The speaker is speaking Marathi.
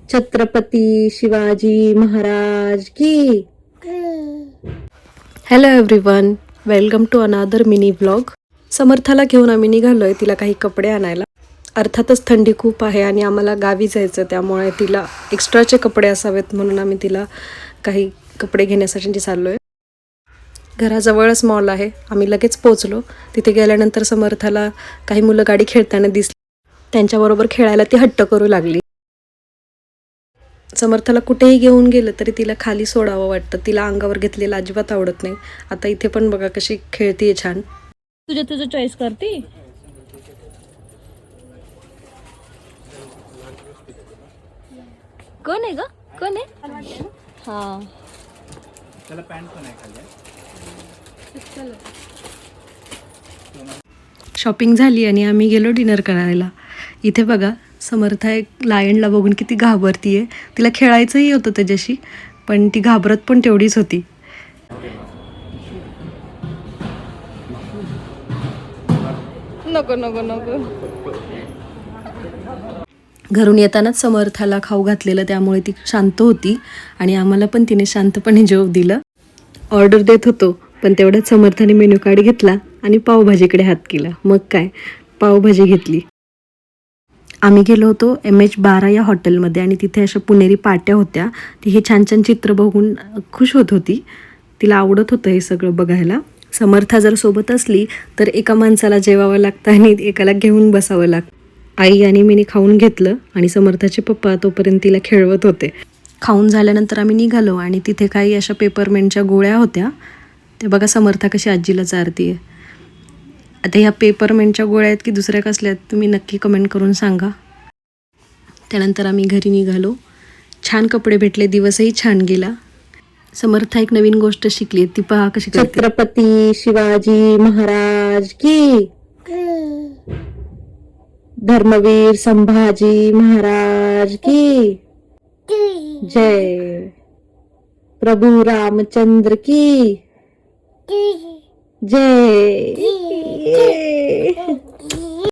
छत्रपती शिवाजी महाराज की. Hello everyone, welcome to another mini blog. समर्थाला घेऊन आम्ही निघालोय तिला काही कपडे आणायला. अर्थातच थंडी खूप आहे आणि आम्हाला गावी जायचं, त्यामुळे तिला एक्स्ट्राचे कपडे असावेत म्हणून आम्ही तिला काही कपडे घेण्यासाठी चाललोय. घराजवळच मॉल आहे. आम्ही लगेच पोहोचलो. तिथे गेल्यानंतर समर्थाला काही मुलं गाडी खेळताना दिसली. त्यांच्याबरोबर खेळायला ती हट्ट करू लागली. समर्थाला कुठेही घेऊन गेलं तरी तिला खाली सोडावं वाटतं. तिला अंगावर घेतलेलं अजिबात आवडत नाही. आता इथे पण बघा कशी खेळतीये छान. तुझं चॉईस करते. कोण आहे ग? कोण आहे? हा, त्याला पॅन्ट पण आहे खाली. शॉपिंग झाली आणि आम्ही गेलो डिनर करायला. इथे बघा समर्था एक लायनला बघून किती घाबरतीये. तिला खेळायचंही होतं त्याच्याशी, पण ती घाबरत पण तेवढीच होती. नको नको नको. घरून येतानाच समर्थाला खाऊ घातलेलं, त्यामुळे ती शांत होती आणि आम्हाला पण तिने शांतपणे जेवू दिलं. ऑर्डर देत होतो पण तेवढ्याच समर्थाने मेन्यू कार्ड घेतला आणि पावभाजीकडे हात केला. मग काय, पावभाजी घेतली. आम्ही गेलो होतो MH12 या हॉटेलमध्ये आणि तिथे अशा पुणेरी पाट्या होत्या. ती हे छान छान चित्र बघून खुश होत होती. तिला आवडत होतं हे सगळं बघायला. समर्था जर सोबत असली तर एका माणसाला जेवावं लागतं आणि एकाला घेऊन बसावं लागतं. आई आणि मीने खाऊन घेतलं आणि समर्थाचे पप्पा तोपर्यंत तिला खेळवत होते. खाऊन झाल्यानंतर आम्ही निघालो आणि तिथे काही अशा पेपरमेंटच्या गोळ्या होत्या. ते बघा समर्था कशी आजीला चारतीये. आता ह्या पेपरमेंटच्या गोळ्या आहेत की दुसऱ्या कसल्या आहेत तुम्ही नक्की कमेंट करून सांगा. त्यानंतर आम्ही घरी निघालो. छान कपडे भेटले, दिवसही छान गेला. समर्था एक नवीन गोष्ट शिकली, ती पहा कशी. छत्रपती शिवाजी महाराज की. धर्मवीर संभाजी महाराज की जय. प्रभू रामचंद्र की जय.